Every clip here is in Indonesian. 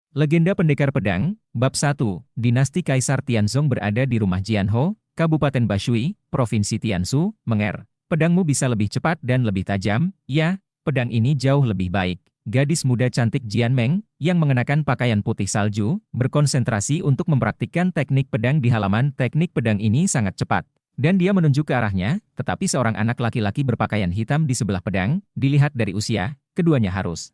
Legenda Pendekar Pedang, Bab 1, Dinasti Kaisar Tianzong berada di rumah Jianho, Kabupaten Bashui, Provinsi Tiansu, Menger. Pedangmu bisa lebih cepat dan lebih tajam, ya, pedang ini jauh lebih baik. Gadis muda cantik Jian Meng, yang mengenakan pakaian putih salju, berkonsentrasi untuk mempraktikkan teknik pedang di halaman. Teknik pedang ini sangat cepat. Dan dia menunjuk ke arahnya, tetapi seorang anak laki-laki berpakaian hitam di sebelah pedang, dilihat dari usia, keduanya harus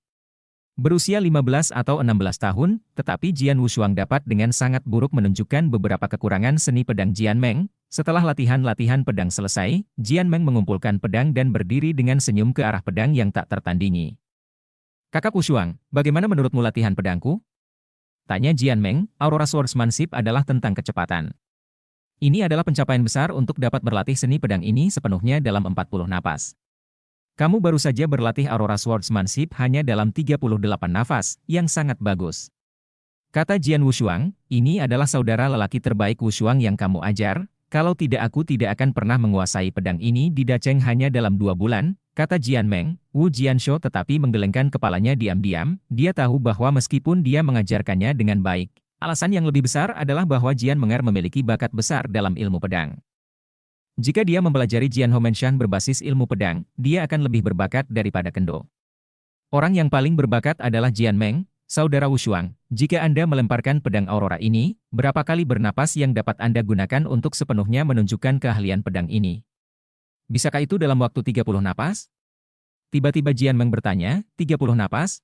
berusia 15 atau 16 tahun, tetapi Jian Wushuang dapat dengan sangat buruk menunjukkan beberapa kekurangan seni pedang Jian Meng. Setelah latihan-latihan pedang selesai, Jian Meng mengumpulkan pedang dan berdiri dengan senyum ke arah pedang yang tak tertandingi. Kakak Wushuang, bagaimana menurutmu latihan pedangku? Tanya Jian Meng. Aurora Swordsmanship adalah tentang kecepatan. Ini adalah pencapaian besar untuk dapat berlatih seni pedang ini sepenuhnya dalam 40 napas. Kamu baru saja berlatih Aurora Swordsmanship hanya dalam 38 nafas, yang sangat bagus. Kata Jian Wushuang, ini adalah saudara lelaki terbaik Wushuang yang kamu ajar, kalau tidak aku tidak akan pernah menguasai pedang ini di Dacheng hanya dalam 2 bulan, kata Jian Meng. Wu Jiansho tetapi menggelengkan kepalanya diam-diam, dia tahu bahwa meskipun dia mengajarkannya dengan baik, alasan yang lebih besar adalah bahwa Jian Menger memiliki bakat besar dalam ilmu pedang. Jika dia mempelajari Jian Homenshan berbasis ilmu pedang, dia akan lebih berbakat daripada Kendo. Orang yang paling berbakat adalah Jian Meng, saudara Wushuang. Jika Anda melemparkan pedang Aurora ini, berapa kali bernapas yang dapat Anda gunakan untuk sepenuhnya menunjukkan keahlian pedang ini? Bisakah itu dalam waktu 30 napas? Tiba-tiba Jian Meng bertanya, 30 napas?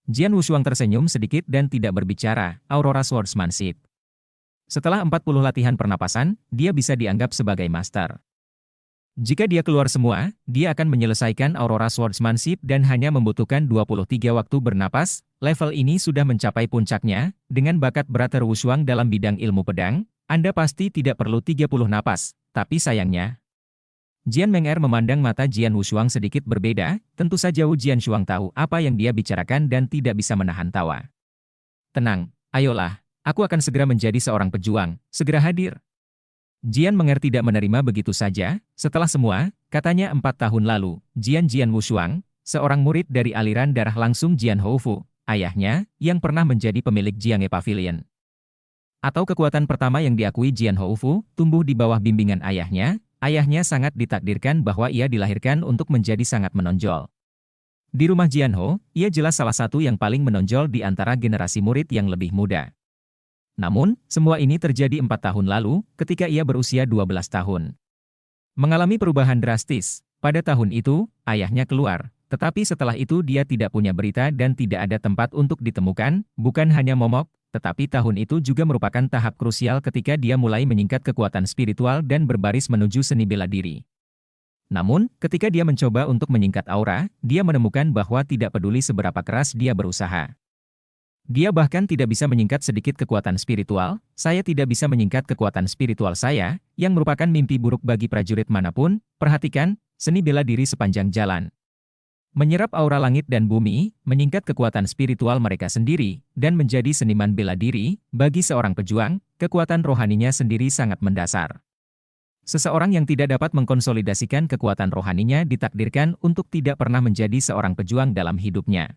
Jian Wushuang tersenyum sedikit dan tidak berbicara. Aurora Swordsmanship. Setelah 40 latihan pernapasan, dia bisa dianggap sebagai master. Jika dia keluar semua, dia akan menyelesaikan Aurora Swordsmanship dan hanya membutuhkan 23 waktu bernapas. Level ini sudah mencapai puncaknya. Dengan bakat Brother Wushuang dalam bidang ilmu pedang, Anda pasti tidak perlu 30 napas. Tapi sayangnya, Jian Menger memandang mata Jian Wushuang sedikit berbeda. Tentu saja Wu Jianshuang tahu apa yang dia bicarakan dan tidak bisa menahan tawa. Tenang, ayolah. Aku akan segera menjadi seorang pejuang, segera hadir. Jian Menger tidak menerima begitu saja. Setelah semua, katanya 4 tahun lalu, Jian Wushuang, seorang murid dari aliran darah langsung Jian Houfu, ayahnya, yang pernah menjadi pemilik Jianghe Pavilion. Atau kekuatan pertama yang diakui Jian Houfu, tumbuh di bawah bimbingan ayahnya. Ayahnya sangat ditakdirkan bahwa ia dilahirkan untuk menjadi sangat menonjol. Di rumah Jianho, ia jelas salah satu yang paling menonjol di antara generasi murid yang lebih muda. Namun, semua ini terjadi 4 tahun lalu, ketika ia berusia 12 tahun. Mengalami perubahan drastis. Pada tahun itu, ayahnya keluar. Tetapi setelah itu dia tidak punya berita dan tidak ada tempat untuk ditemukan, bukan hanya momok, tetapi tahun itu juga merupakan tahap krusial ketika dia mulai meningkat kekuatan spiritual dan berbaris menuju seni bela diri. Namun, ketika dia mencoba untuk menyingkat aura, dia menemukan bahwa tidak peduli seberapa keras dia berusaha. Dia bahkan tidak bisa menyingkat sedikit kekuatan spiritual. Saya tidak bisa menyingkat kekuatan spiritual saya, yang merupakan mimpi buruk bagi prajurit manapun. Perhatikan, seni bela diri sepanjang jalan. Menyerap aura langit dan bumi, menyingkat kekuatan spiritual mereka sendiri, dan menjadi seniman bela diri. Bagi seorang pejuang, kekuatan rohaninya sendiri sangat mendasar. Seseorang yang tidak dapat mengkonsolidasikan kekuatan rohaninya ditakdirkan untuk tidak pernah menjadi seorang pejuang dalam hidupnya.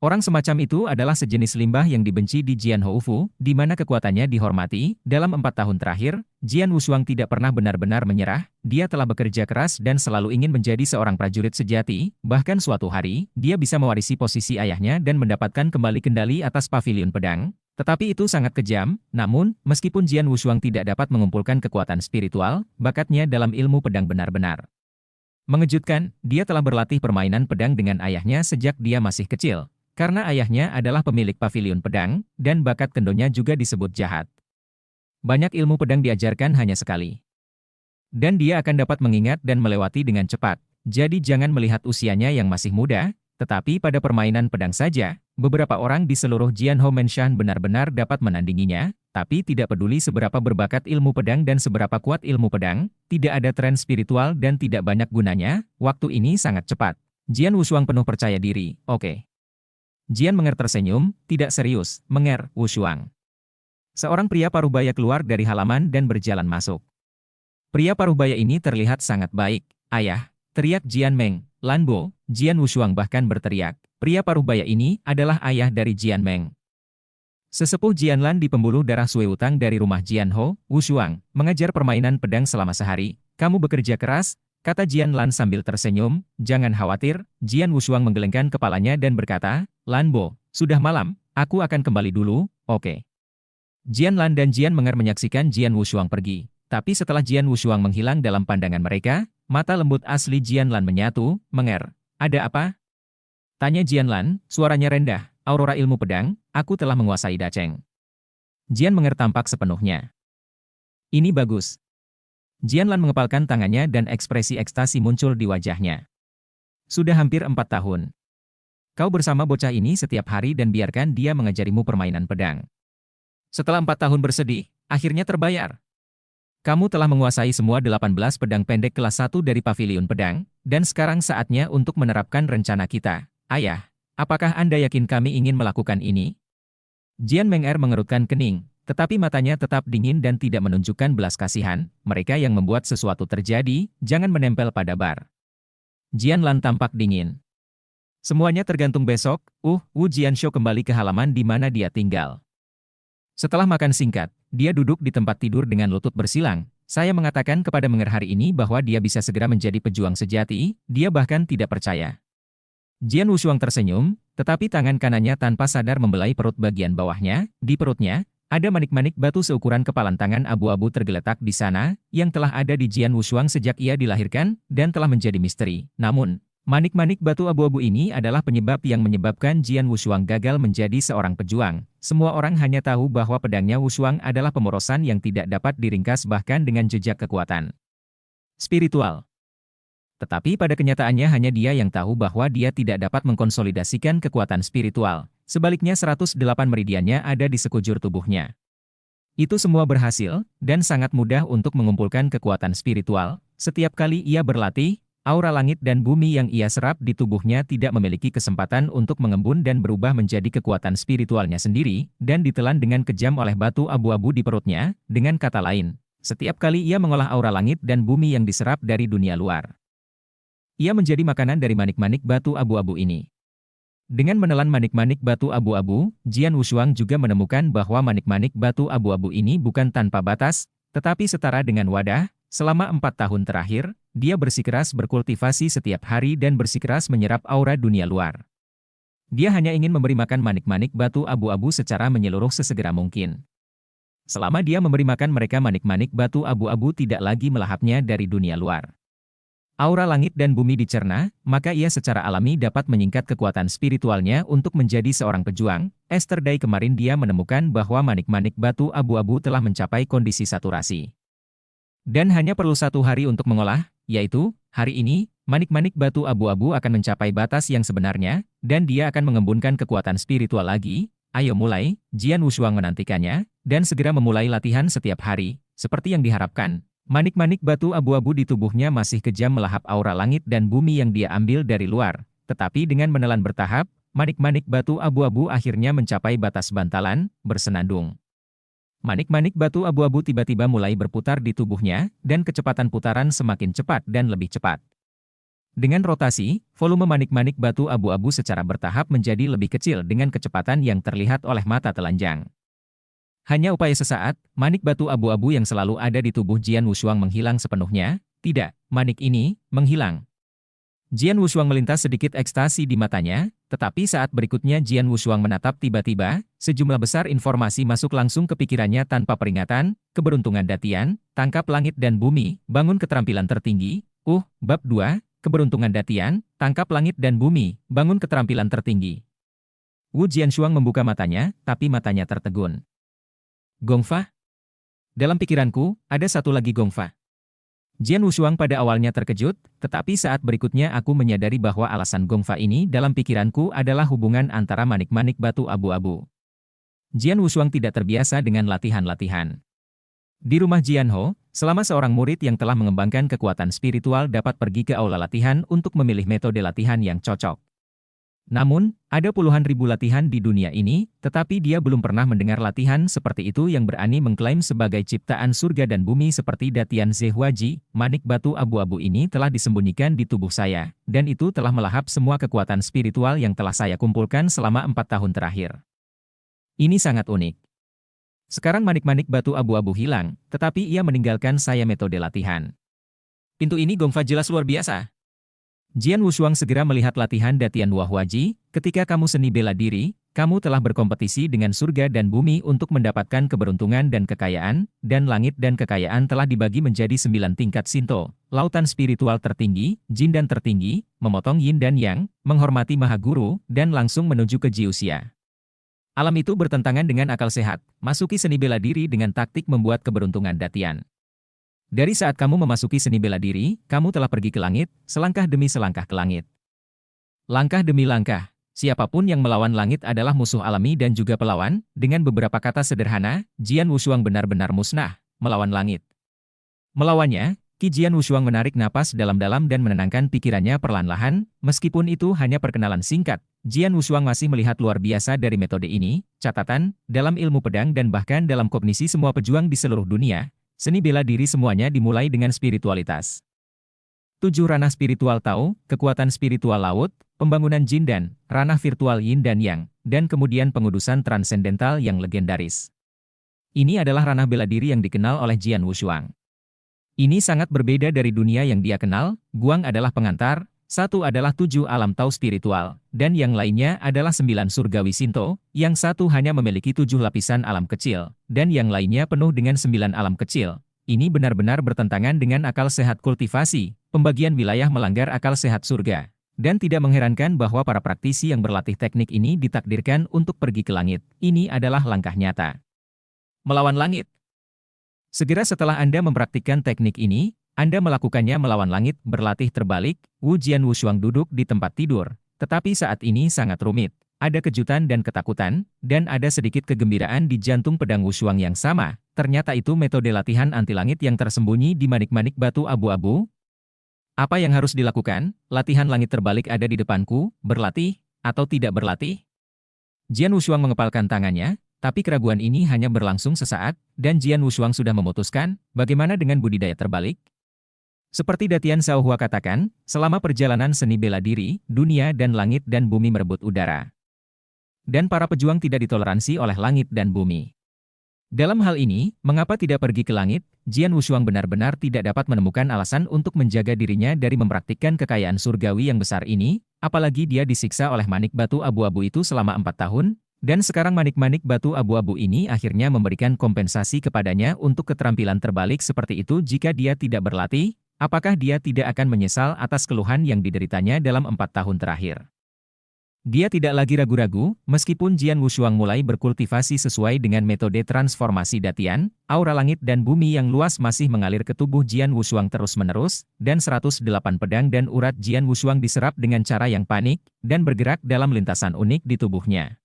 Orang semacam itu adalah sejenis limbah yang dibenci di Jian Houfu, di mana kekuatannya dihormati. Dalam 4 tahun terakhir, Jian Wushuang tidak pernah benar-benar menyerah. Dia telah bekerja keras dan selalu ingin menjadi seorang prajurit sejati. Bahkan suatu hari, dia bisa mewarisi posisi ayahnya dan mendapatkan kembali kendali atas pavilion pedang. Tetapi itu sangat kejam. Namun, meskipun Jian Wushuang tidak dapat mengumpulkan kekuatan spiritual, bakatnya dalam ilmu pedang benar-benar mengejutkan. Dia telah berlatih permainan pedang dengan ayahnya sejak dia masih kecil. Karena ayahnya adalah pemilik pavilion pedang, dan bakat kendonya juga disebut jahat. Banyak ilmu pedang diajarkan hanya sekali. Dan dia akan dapat mengingat dan melewati dengan cepat. Jadi jangan melihat usianya yang masih muda, tetapi pada permainan pedang saja, beberapa orang di seluruh Jian Homenshan benar-benar dapat menandinginya, tapi tidak peduli seberapa berbakat ilmu pedang dan seberapa kuat ilmu pedang, tidak ada tren spiritual dan tidak banyak gunanya. Waktu ini sangat cepat. Jian Wushuang penuh percaya diri. Oke. Jian Menger tersenyum, tidak serius. Menger, Wushuang. Seorang pria parubaya keluar dari halaman dan berjalan masuk. Pria parubaya ini terlihat sangat baik. Ayah, teriak Jian Meng. Lanbo, Jian Wushuang bahkan berteriak. Pria parubaya ini adalah ayah dari Jian Meng. Sesepuh Jianlan di pembuluh darah Sui Wutang dari rumah Jianho, Wushuang, mengajar permainan pedang selama sehari. Kamu bekerja keras, kata Jianlan sambil tersenyum. Jangan khawatir, Jian Wushuang menggelengkan kepalanya dan berkata, Lanbo, sudah malam, aku akan kembali dulu, oke. Jianlan dan Jian Menger menyaksikan Jian Wushuang pergi. Tapi setelah Jian Wushuang menghilang dalam pandangan mereka, mata lembut asli Jianlan menyatu. Menger, ada apa? Tanya Jianlan, suaranya rendah. Aurora ilmu pedang, aku telah menguasai Dacheng. Jian Menger tampak sepenuhnya. Ini bagus. Jianlan mengepalkan tangannya dan ekspresi ekstasi muncul di wajahnya. Sudah hampir 4 tahun. Kau bersama bocah ini setiap hari dan biarkan dia mengajarimu permainan pedang. Setelah 4 tahun bersedih, akhirnya terbayar. Kamu telah menguasai semua 18 pedang pendek kelas 1 dari pavilion pedang, dan sekarang saatnya untuk menerapkan rencana kita. Ayah, apakah Anda yakin kami ingin melakukan ini? Jian Menger mengerutkan kening, tetapi matanya tetap dingin dan tidak menunjukkan belas kasihan. Mereka yang membuat sesuatu terjadi, jangan menempel pada bar. Jianlan tampak dingin. Semuanya tergantung besok. Wu Jianshou kembali ke halaman di mana dia tinggal. Setelah makan singkat, dia duduk di tempat tidur dengan lutut bersilang. Saya mengatakan kepada Menger hari ini bahwa dia bisa segera menjadi pejuang sejati, dia bahkan tidak percaya. Jian Wushuang tersenyum, tetapi tangan kanannya tanpa sadar membelai perut bagian bawahnya. Di perutnya, ada manik-manik batu seukuran kepalan tangan abu-abu tergeletak di sana, yang telah ada di Jian Wushuang sejak ia dilahirkan, dan telah menjadi misteri. Namun, manik-manik batu abu-abu ini adalah penyebab yang menyebabkan Jian Wushuang gagal menjadi seorang pejuang. Semua orang hanya tahu bahwa pedangnya Wushuang adalah pemorosan yang tidak dapat diringkas bahkan dengan jejak kekuatan spiritual. Tetapi pada kenyataannya hanya dia yang tahu bahwa dia tidak dapat mengkonsolidasikan kekuatan spiritual. Sebaliknya 108 meridiannya ada di sekujur tubuhnya. Itu semua berhasil, dan sangat mudah untuk mengumpulkan kekuatan spiritual. Setiap kali ia berlatih, aura langit dan bumi yang ia serap di tubuhnya tidak memiliki kesempatan untuk mengembun dan berubah menjadi kekuatan spiritualnya sendiri, dan ditelan dengan kejam oleh batu abu-abu di perutnya. Dengan kata lain, setiap kali ia mengolah aura langit dan bumi yang diserap dari dunia luar, ia menjadi makanan dari manik-manik batu abu-abu ini. Dengan menelan manik-manik batu abu-abu, Jian Wushuang juga menemukan bahwa manik-manik batu abu-abu ini bukan tanpa batas, tetapi setara dengan wadah. Selama 4 tahun terakhir, dia bersikeras berkultivasi setiap hari dan bersikeras menyerap aura dunia luar. Dia hanya ingin memberi makan manik-manik batu abu-abu secara menyeluruh sesegera mungkin. Selama dia memberi makan mereka, manik-manik batu abu-abu tidak lagi melahapnya dari dunia luar. Aura langit dan bumi dicerna, maka ia secara alami dapat menyingkat kekuatan spiritualnya untuk menjadi seorang pejuang. Yesterday kemarin dia menemukan bahwa manik-manik batu abu-abu telah mencapai kondisi saturasi. Dan hanya perlu 1 hari untuk mengolah, yaitu, hari ini, manik-manik batu abu-abu akan mencapai batas yang sebenarnya, dan dia akan mengembunkan kekuatan spiritual lagi. Ayo mulai, Jian Wushuang menantikannya, dan segera memulai latihan setiap hari, seperti yang diharapkan. Manik-manik batu abu-abu di tubuhnya masih kejam melahap aura langit dan bumi yang dia ambil dari luar. Tetapi dengan menelan bertahap, manik-manik batu abu-abu akhirnya mencapai batas bantalan, bersenandung. Manik-manik batu abu-abu tiba-tiba mulai berputar di tubuhnya, dan kecepatan putaran semakin cepat dan lebih cepat. Dengan rotasi, volume manik-manik batu abu-abu secara bertahap menjadi lebih kecil dengan kecepatan yang terlihat oleh mata telanjang. Hanya upaya sesaat, manik batu abu-abu yang selalu ada di tubuh Jian Wushuang menghilang sepenuhnya. Tidak, manik ini menghilang. Jian Wushuang melintas sedikit ekstasi di matanya, tetapi saat berikutnya Jian Wushuang menatap tiba-tiba, sejumlah besar informasi masuk langsung ke pikirannya tanpa peringatan. Keberuntungan Datian, tangkap langit dan bumi, bangun keterampilan tertinggi. Bab 2, keberuntungan Datian, tangkap langit dan bumi, bangun keterampilan tertinggi. Wu Jianshuang membuka matanya, tapi matanya tertegun. Gongfa? Dalam pikiranku, ada satu lagi Gongfa. Jian Wushuang pada awalnya terkejut, tetapi saat berikutnya aku menyadari bahwa alasan Gongfa ini dalam pikiranku adalah hubungan antara manik-manik batu abu-abu. Jian Wushuang tidak terbiasa dengan latihan-latihan. Di rumah Jianho, selama seorang murid yang telah mengembangkan kekuatan spiritual dapat pergi ke aula latihan untuk memilih metode latihan yang cocok. Namun, ada puluhan ribu latihan di dunia ini, tetapi dia belum pernah mendengar latihan seperti itu yang berani mengklaim sebagai ciptaan surga dan bumi seperti Datian Zhehuaji. Manik batu abu-abu ini telah disembunyikan di tubuh saya, dan itu telah melahap semua kekuatan spiritual yang telah saya kumpulkan selama 4 tahun terakhir. Ini sangat unik. Sekarang manik-manik batu abu-abu hilang, tetapi ia meninggalkan saya metode latihan. Pintu ini Gongfa jelas luar biasa. Jian Wushuang segera melihat latihan Datian Wahwaji. Ketika kamu seni bela diri, kamu telah berkompetisi dengan surga dan bumi untuk mendapatkan keberuntungan dan kekayaan, dan langit dan kekayaan telah dibagi menjadi 9 tingkat Shinto, lautan spiritual tertinggi, Jin dan tertinggi, memotong Yin dan Yang, menghormati Maha Guru, dan langsung menuju ke Jiuxia. Alam itu bertentangan dengan akal sehat. Masuki seni bela diri dengan taktik membuat keberuntungan Datian. Dari saat kamu memasuki seni bela diri, kamu telah pergi ke langit, selangkah demi selangkah ke langit. Langkah demi langkah, siapapun yang melawan langit adalah musuh alami dan juga pelawan. Dengan beberapa kata sederhana, Jian Wushuang benar-benar musnah, melawan langit. Melawannya, Qi Jian Wushuang menarik napas dalam-dalam dan menenangkan pikirannya perlahan-lahan. Meskipun itu hanya perkenalan singkat, Jian Wushuang masih melihat luar biasa dari metode ini. Catatan, dalam ilmu pedang dan bahkan dalam kognisi semua pejuang di seluruh dunia, seni bela diri semuanya dimulai dengan spiritualitas. 7 ranah spiritual Tao, kekuatan spiritual laut, pembangunan Jin dan ranah virtual Yin dan Yang, dan kemudian pengudusan transendental yang legendaris. Ini adalah ranah bela diri yang dikenal oleh Jian Wushuang. Ini sangat berbeda dari dunia yang dia kenal. Guang adalah pengantar, satu adalah 7 alam Tao spiritual, dan yang lainnya adalah 9 surgawi Shinto, yang satu hanya memiliki 7 lapisan alam kecil, dan yang lainnya penuh dengan 9 alam kecil. Ini benar-benar bertentangan dengan akal sehat kultivasi, pembagian wilayah melanggar akal sehat surga. Dan tidak mengherankan bahwa para praktisi yang berlatih teknik ini ditakdirkan untuk pergi ke langit. Ini adalah langkah nyata. Melawan langit. Segera setelah Anda mempraktikkan teknik ini, Anda melakukannya melawan langit, berlatih terbalik. Wu Jian Wushuang duduk di tempat tidur, tetapi saat ini sangat rumit. Ada kejutan dan ketakutan, dan ada sedikit kegembiraan di jantung pedang Wushuang yang sama. Ternyata itu metode latihan anti langit yang tersembunyi di manik-manik batu abu-abu. Apa yang harus dilakukan? Latihan langit terbalik ada di depanku, berlatih, atau tidak berlatih? Jian Wushuang mengepalkan tangannya, tapi keraguan ini hanya berlangsung sesaat, dan Jian Wushuang sudah memutuskan, bagaimana dengan budidaya terbalik? Seperti Datian Xiaohua katakan, selama perjalanan seni bela diri, dunia dan langit dan bumi merebut udara. Dan para pejuang tidak ditoleransi oleh langit dan bumi. Dalam hal ini, mengapa tidak pergi ke langit? Jian Wushuang benar-benar tidak dapat menemukan alasan untuk menjaga dirinya dari mempraktikkan kekayaan surgawi yang besar ini, apalagi dia disiksa oleh manik batu abu-abu itu selama 4 tahun, dan sekarang manik-manik batu abu-abu ini akhirnya memberikan kompensasi kepadanya untuk keterampilan terbalik seperti itu. Jika dia tidak berlatih, apakah dia tidak akan menyesal atas keluhan yang dideritanya dalam 4 tahun terakhir? Dia tidak lagi ragu-ragu, meskipun Jian Wushuang mulai berkultivasi sesuai dengan metode transformasi Datian, aura langit dan bumi yang luas masih mengalir ke tubuh Jian Wushuang terus-menerus, dan 108 pedang dan urat Jian Wushuang diserap dengan cara yang panik, dan bergerak dalam lintasan unik di tubuhnya.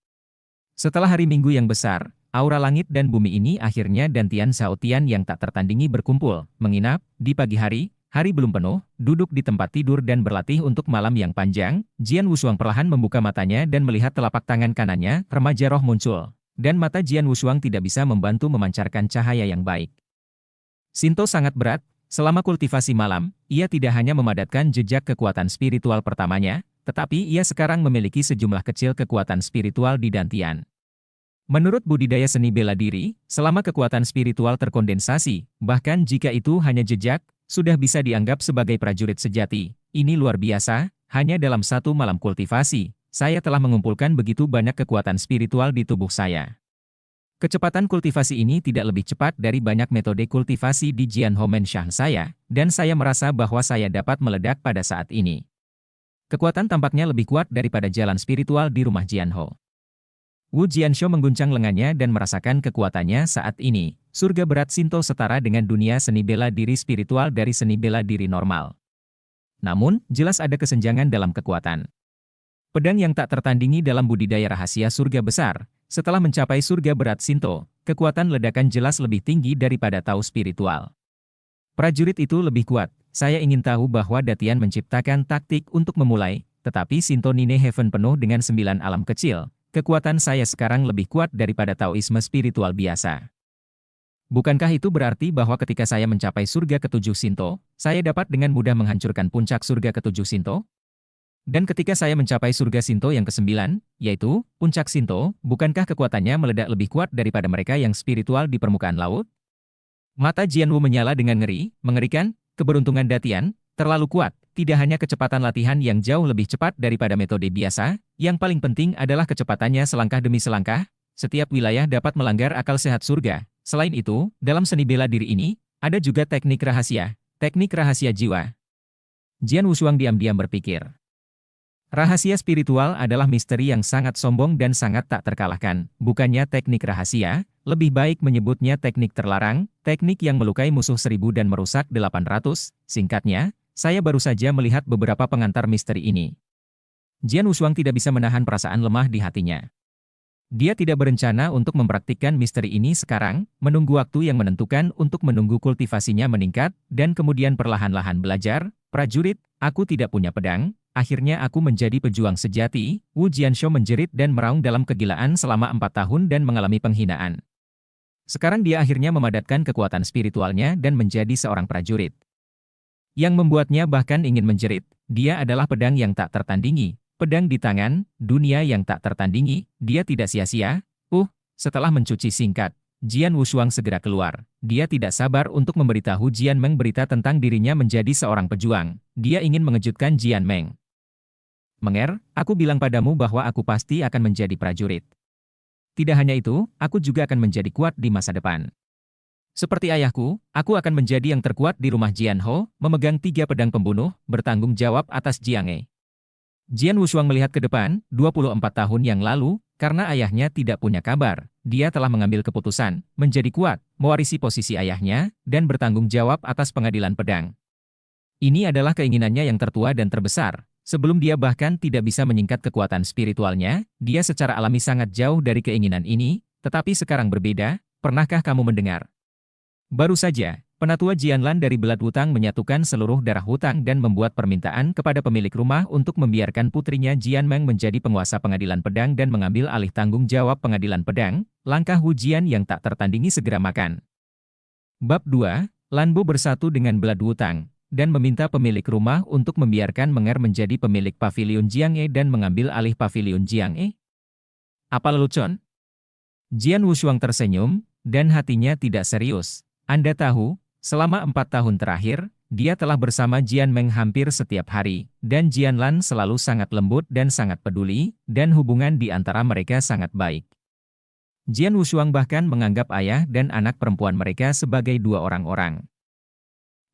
Setelah hari Minggu yang besar, aura langit dan bumi ini akhirnya dan Tian Xiao Tian yang tak tertandingi berkumpul, menginap, di pagi hari. Hari belum penuh, duduk di tempat tidur dan berlatih untuk malam yang panjang. Jian Wushuang perlahan membuka matanya dan melihat telapak tangan kanannya, remaja roh muncul. Dan mata Jian Wushuang tidak bisa membantu memancarkan cahaya yang baik. Shinto sangat berat, selama kultivasi malam, ia tidak hanya memadatkan jejak kekuatan spiritual pertamanya, tetapi ia sekarang memiliki sejumlah kecil kekuatan spiritual di Dantian. Menurut budidaya seni bela diri, selama kekuatan spiritual terkondensasi, bahkan jika itu hanya jejak, sudah bisa dianggap sebagai prajurit sejati. Ini luar biasa, hanya dalam 1 malam kultivasi, saya telah mengumpulkan begitu banyak kekuatan spiritual di tubuh saya. Kecepatan kultivasi ini tidak lebih cepat dari banyak metode kultivasi di Jianhou Menshan saya, dan saya merasa bahwa saya dapat meledak pada saat ini. Kekuatan tampaknya lebih kuat daripada jalan spiritual di rumah Jianhou. Wu Jianshou mengguncang lengannya dan merasakan kekuatannya saat ini. Surga berat Shinto setara dengan dunia seni bela diri spiritual dari seni bela diri normal. Namun, jelas ada kesenjangan dalam kekuatan. Pedang yang tak tertandingi dalam budidaya rahasia surga besar, setelah mencapai surga berat Shinto, kekuatan ledakan jelas lebih tinggi daripada Tao spiritual. Prajurit itu lebih kuat. Saya ingin tahu bahwa Datian menciptakan taktik untuk memulai, tetapi Shinto Nine Heaven penuh dengan 9 alam kecil. Kekuatan saya sekarang lebih kuat daripada Taoisme spiritual biasa. Bukankah itu berarti bahwa ketika saya mencapai surga ke-7 Shinto, saya dapat dengan mudah menghancurkan puncak surga ke-7 Shinto? Dan ketika saya mencapai surga Shinto yang ke-9, yaitu puncak Shinto, bukankah kekuatannya meledak lebih kuat daripada mereka yang spiritual di permukaan laut? Mata Jianwu menyala dengan ngeri, mengerikan, keberuntungan Datian, terlalu kuat, tidak hanya kecepatan latihan yang jauh lebih cepat daripada metode biasa, yang paling penting adalah kecepatannya selangkah demi selangkah, setiap wilayah dapat melanggar akal sehat surga. Selain itu, dalam seni bela diri ini, ada juga teknik rahasia jiwa. Jian Wushuang diam-diam berpikir. Rahasia spiritual adalah misteri yang sangat sombong dan sangat tak terkalahkan. Bukannya teknik rahasia, lebih baik menyebutnya teknik terlarang, teknik yang melukai musuh 1000 dan merusak 800. Singkatnya, saya baru saja melihat beberapa pengantar misteri ini. Jian Wushuang tidak bisa menahan perasaan lemah di hatinya. Dia tidak berencana untuk mempraktikkan misteri ini sekarang, menunggu waktu yang menentukan untuk menunggu kultivasinya meningkat, dan kemudian perlahan-lahan belajar. Prajurit, aku tidak punya pedang. Akhirnya aku menjadi pejuang sejati. Wu Jianshou menjerit dan meraung dalam kegilaan selama 4 tahun dan mengalami penghinaan. Sekarang dia akhirnya memadatkan kekuatan spiritualnya dan menjadi seorang prajurit. Yang membuatnya bahkan ingin menjerit, dia adalah pedang yang tak tertandingi. Pedang di tangan, dunia yang tak tertandingi, dia tidak sia-sia. Setelah mencuci singkat, Jian Wushuang segera keluar. Dia tidak sabar untuk memberitahu Jian Meng berita tentang dirinya menjadi seorang pejuang. Dia ingin mengejutkan Jian Meng. Menger, aku bilang padamu bahwa aku pasti akan menjadi prajurit. Tidak hanya itu, aku juga akan menjadi kuat di masa depan. Seperti ayahku, aku akan menjadi yang terkuat di rumah Jian Ho, memegang 3 pedang pembunuh, bertanggung jawab atas Jiang E. Jian Wushuang melihat ke depan, 24 tahun yang lalu, karena ayahnya tidak punya kabar, dia telah mengambil keputusan, menjadi kuat, mewarisi posisi ayahnya, dan bertanggung jawab atas pengadilan pedang. Ini adalah keinginannya yang tertua dan terbesar. Sebelum dia bahkan tidak bisa menyingkat kekuatan spiritualnya, dia secara alami sangat jauh dari keinginan ini, tetapi sekarang berbeda. Pernahkah kamu mendengar? Baru saja, penatua Jianlan dari Belat Wutang menyatukan seluruh darah hutang dan membuat permintaan kepada pemilik rumah untuk membiarkan putrinya Jian Meng menjadi penguasa pengadilan pedang dan mengambil alih tanggung jawab pengadilan pedang. Langkah Wu Jian yang tak tertandingi segera makan. Bab 2, Lanbo bersatu dengan Belat Wutang dan meminta pemilik rumah untuk membiarkan Menger menjadi pemilik pavilion Jiang E dan mengambil alih pavilion Jiang E. Apa lelucon? Jian Wushuang tersenyum, dan hatinya tidak serius. Anda tahu, selama 4 tahun terakhir, dia telah bersama Jian Meng hampir setiap hari, dan Jianlan selalu sangat lembut dan sangat peduli, dan hubungan di antara mereka sangat baik. Jian Wushuang bahkan menganggap ayah dan anak perempuan mereka sebagai 2 orang-orang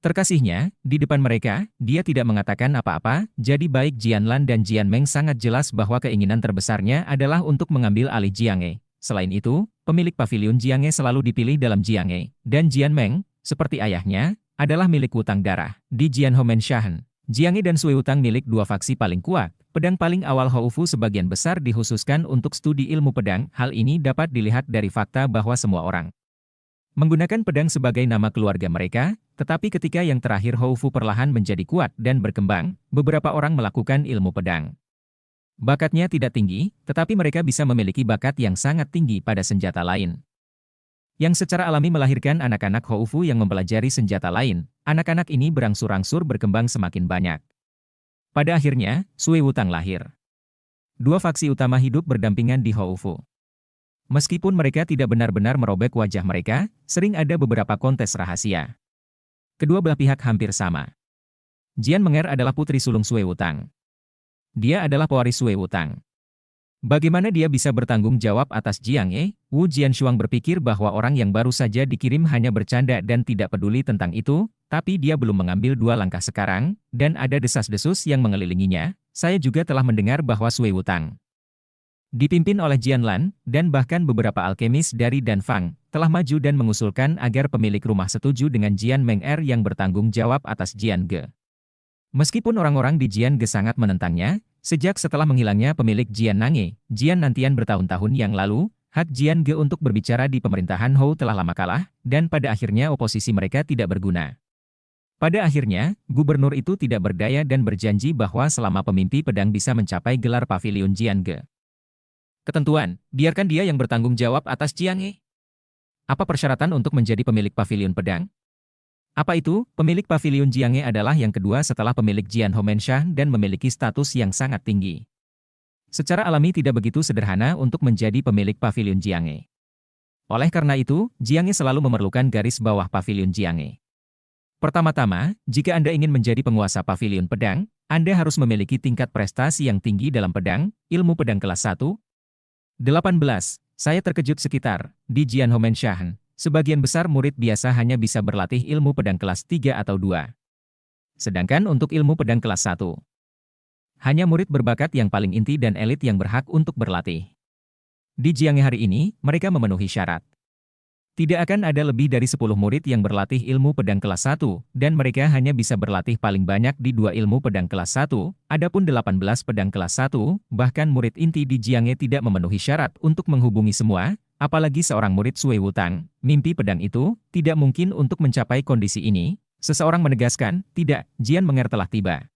terkasihnya. Di depan mereka, dia tidak mengatakan apa-apa, jadi baik Jianlan dan Jian Meng sangat jelas bahwa keinginan terbesarnya adalah untuk mengambil alih Jiang E. Selain itu, pemilik pavilion Jiang E selalu dipilih dalam Jiang E, dan Jian Meng, seperti ayahnya, adalah milik Wutang darah. Di Jianhou Menshan, Jiang E dan Sui Wutang milik 2 faksi paling kuat. Pedang paling awal Houfu sebagian besar dikhususkan untuk studi ilmu pedang. Hal ini dapat dilihat dari fakta bahwa semua orang menggunakan pedang sebagai nama keluarga mereka, tetapi ketika yang terakhir Houfu perlahan menjadi kuat dan berkembang, beberapa orang melakukan ilmu pedang. Bakatnya tidak tinggi, tetapi mereka bisa memiliki bakat yang sangat tinggi pada senjata lain, yang secara alami melahirkan anak-anak Houfu yang mempelajari senjata lain. Anak-anak ini berangsur-angsur berkembang semakin banyak. Pada akhirnya, Sui Wutang lahir. 2 faksi utama hidup berdampingan di Houfu. Meskipun mereka tidak benar-benar merobek wajah mereka, sering ada beberapa kontes rahasia. Kedua belah pihak hampir sama. Jian Menger adalah putri sulung Sui Wutang. Dia adalah pewaris Sui Wutang. Bagaimana dia bisa bertanggung jawab atas Jiang E? Wu Jianshuang berpikir bahwa orang yang baru saja dikirim hanya bercanda dan tidak peduli tentang itu, tapi dia belum mengambil 2 langkah sekarang, dan ada desas-desus yang mengelilinginya. Saya juga telah mendengar bahwa Sui Wutang, dipimpin oleh Jianlan, dan bahkan beberapa alkemis dari Danfang, telah maju dan mengusulkan agar pemilik rumah setuju dengan Jian Meng Er yang bertanggung jawab atas Jian Ge. Meskipun orang-orang di Jian Ge sangat menentangnya, sejak setelah menghilangnya pemilik Jian Nange, Jian Nantian bertahun-tahun yang lalu, hak Jian Ge untuk berbicara di pemerintahan Hou telah lama kalah, dan pada akhirnya oposisi mereka tidak berguna. Pada akhirnya, gubernur itu tidak berdaya dan berjanji bahwa selama pemimpi pedang bisa mencapai gelar pavilion Jian Ge. Ketentuan, biarkan dia yang bertanggung jawab atas Jiang E. Apa persyaratan untuk menjadi pemilik pavilion pedang? Apa itu? Pemilik Paviliun Jianghe adalah yang kedua setelah pemilik Jian Homensha dan memiliki status yang sangat tinggi. Secara alami tidak begitu sederhana untuk menjadi pemilik Paviliun Jianghe. Oleh karena itu, Jianghe selalu memerlukan garis bawah Paviliun Jianghe. Pertama-tama, jika Anda ingin menjadi penguasa Paviliun Pedang, Anda harus memiliki tingkat prestasi yang tinggi dalam pedang, ilmu pedang kelas 1. 18. Saya terkejut sekitar, di Jian Homensha, sebagian besar murid biasa hanya bisa berlatih ilmu pedang kelas 3 atau 2. Sedangkan untuk ilmu pedang kelas 1, hanya murid berbakat yang paling inti dan elit yang berhak untuk berlatih. Di Jianghe hari ini, mereka memenuhi syarat. Tidak akan ada lebih dari 10 murid yang berlatih ilmu pedang kelas 1, dan mereka hanya bisa berlatih paling banyak di 2 ilmu pedang kelas 1, adapun 18 pedang kelas 1, bahkan murid inti di Jianghe tidak memenuhi syarat untuk menghubungi semua, apalagi seorang murid Sui Wutang. Mimpi pedang itu tidak mungkin untuk mencapai kondisi ini. Seseorang menegaskan, tidak, Jian Menger telah tiba.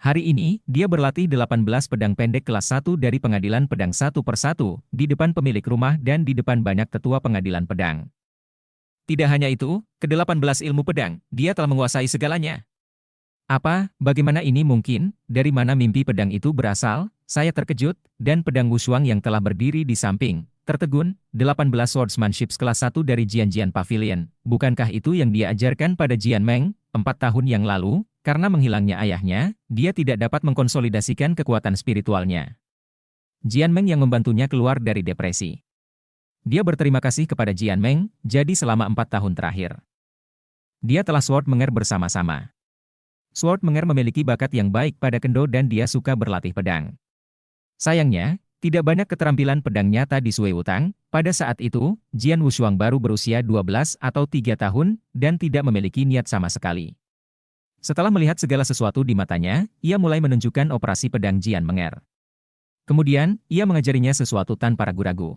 Hari ini, dia berlatih 18 pedang pendek kelas 1 dari pengadilan pedang satu persatu, di depan pemilik rumah dan di depan banyak tetua pengadilan pedang. Tidak hanya itu, ke-18 ilmu pedang, dia telah menguasai segalanya. Apa, bagaimana ini mungkin? Dari mana mimpi pedang itu berasal? Saya terkejut, dan pedang Wushuang yang telah berdiri di samping, tertegun, 18 swordsmanship kelas 1 dari Jian Pavilion. Bukankah itu yang dia ajarkan pada Jian Meng, 4 tahun yang lalu? Karena menghilangnya ayahnya, dia tidak dapat mengkonsolidasikan kekuatan spiritualnya. Jian Meng yang membantunya keluar dari depresi. Dia berterima kasih kepada Jian Meng, jadi selama 4 tahun terakhir, dia telah Sword Menger bersama-sama. Sword Menger memiliki bakat yang baik pada kendo dan dia suka berlatih pedang. Sayangnya, tidak banyak keterampilan pedang nyata di Sui Wutang. Pada saat itu, Jian Wushuang baru berusia 12 atau 3 tahun, dan tidak memiliki niat sama sekali. Setelah melihat segala sesuatu di matanya, ia mulai menunjukkan operasi pedang Jian Menger. Kemudian, ia mengajarinya sesuatu tanpa ragu-ragu.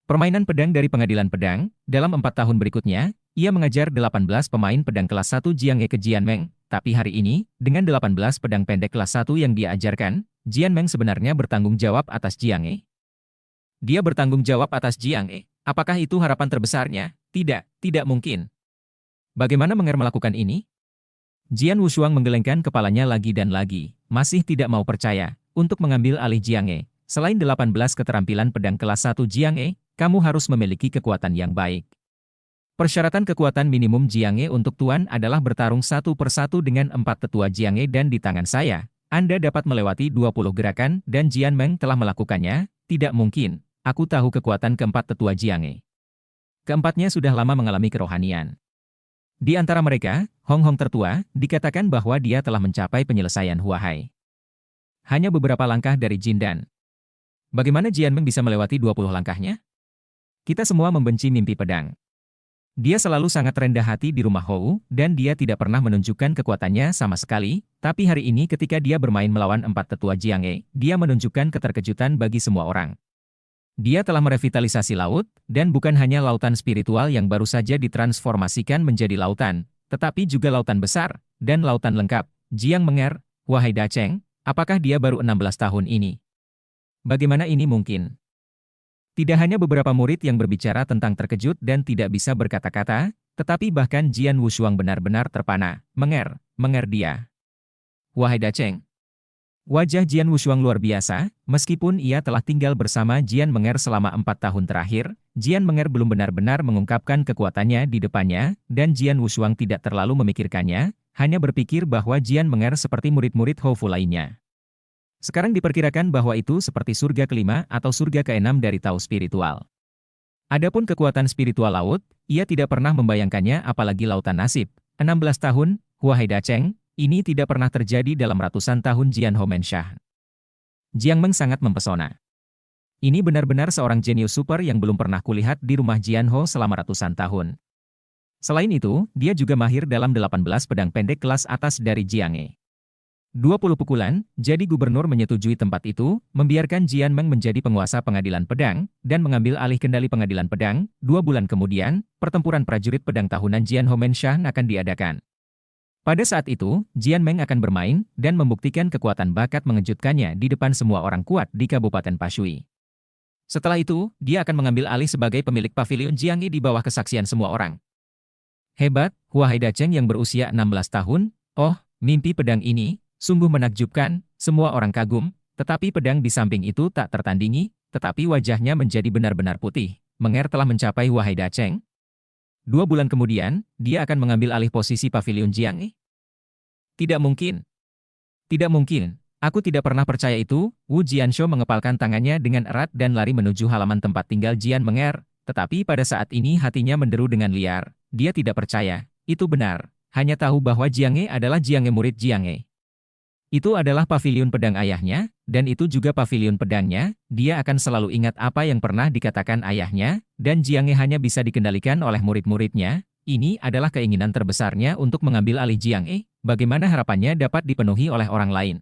Permainan pedang dari pengadilan pedang, dalam 4 tahun berikutnya, ia mengajar 18 pemain pedang kelas 1 Jianghe ke Jian Meng. Tapi hari ini, dengan 18 pedang pendek kelas 1 yang dia ajarkan, Jian Meng sebenarnya bertanggung jawab atas Jianghe. Dia bertanggung jawab atas Jianghe. Apakah itu harapan terbesarnya? Tidak, tidak mungkin. Bagaimana Menger melakukan ini? Jian Wushuang menggelengkan kepalanya lagi dan lagi, masih tidak mau percaya, untuk mengambil alih Jianghe. Selain 18 keterampilan pedang kelas 1 Jianghe, kamu harus memiliki kekuatan yang baik. Persyaratan kekuatan minimum Jianghe untuk Tuan adalah bertarung satu persatu dengan 4 tetua Jianghe dan di tangan saya, Anda dapat melewati 20 gerakan dan Jian Meng telah melakukannya. Tidak mungkin, aku tahu kekuatan keempat tetua Jianghe. Keempatnya sudah lama mengalami kerohanian. Di antara mereka, Hong Hong tertua, dikatakan bahwa dia telah mencapai penyelesaian Huahai. Hanya beberapa langkah dari Jindan. Bagaimana Jian Meng bisa melewati 20 langkahnya? Kita semua membenci mimpi pedang. Dia selalu sangat rendah hati di rumah Hou, dan dia tidak pernah menunjukkan kekuatannya sama sekali, tapi hari ini ketika dia bermain melawan 4 tetua Jianghe, dia menunjukkan keterkejutan bagi semua orang. Dia telah merevitalisasi laut, dan bukan hanya lautan spiritual yang baru saja ditransformasikan menjadi lautan, tetapi juga lautan besar, dan lautan lengkap. Jiang Menger, wahai Dacheng, apakah dia baru 16 tahun ini? Bagaimana ini mungkin? Tidak hanya beberapa murid yang berbicara tentang terkejut dan tidak bisa berkata-kata, tetapi bahkan Jian Wushuang benar-benar terpana. Menger dia. Wahai Dacheng. Wajah Jian Wushuang luar biasa, meskipun ia telah tinggal bersama Jian Menger selama 4 tahun terakhir, Jian Menger belum benar-benar mengungkapkan kekuatannya di depannya, dan Jian Wushuang tidak terlalu memikirkannya, hanya berpikir bahwa Jian Menger seperti murid-murid Houfu lainnya. Sekarang diperkirakan bahwa itu seperti surga kelima atau surga keenam dari Tao spiritual. Adapun kekuatan spiritual laut, ia tidak pernah membayangkannya apalagi lautan nasib. 16 tahun, wahai Dacheng. Ini tidak pernah terjadi dalam ratusan tahun Jian Homensha. Jiang Meng sangat mempesona. Ini benar-benar seorang jenius super yang belum pernah kulihat di rumah Jian Ho selama ratusan tahun. Selain itu, dia juga mahir dalam 18 pedang pendek kelas atas dari Jianghe. 20 pukulan, jadi gubernur menyetujui tempat itu, membiarkan Jian Meng menjadi penguasa pengadilan pedang, dan mengambil alih kendali pengadilan pedang. 2 bulan kemudian, pertempuran prajurit pedang tahunan Jian Homensha akan diadakan. Pada saat itu, Jian Meng akan bermain dan membuktikan kekuatan bakat mengejutkannya di depan semua orang kuat di Kabupaten Pashui. Setelah itu, dia akan mengambil alih sebagai pemilik Paviliun Jianghe di bawah kesaksian semua orang. Hebat, wahai Dacheng yang berusia 16 tahun. Oh, mimpi pedang ini, sungguh menakjubkan, semua orang kagum, tetapi pedang di samping itu tak tertandingi, tetapi wajahnya menjadi benar-benar putih. Menger telah mencapai wahai Dacheng. 2 bulan kemudian, dia akan mengambil alih posisi pavilion Jiang. Tidak mungkin. Tidak mungkin. Aku tidak pernah percaya itu. Wu Jiansho mengepalkan tangannya dengan erat dan lari menuju halaman tempat tinggal Jian Menger. Tetapi pada saat ini hatinya menderu dengan liar. Dia tidak percaya. Itu benar. Hanya tahu bahwa Jiang adalah Jiang murid Jiang. Itu adalah pavilion pedang ayahnya, dan itu juga pavilion pedangnya. Dia akan selalu ingat apa yang pernah dikatakan ayahnya, dan Jiang hanya bisa dikendalikan oleh murid-muridnya. Ini adalah keinginan terbesarnya untuk mengambil alih Jiang. Bagaimana harapannya dapat dipenuhi oleh orang lain?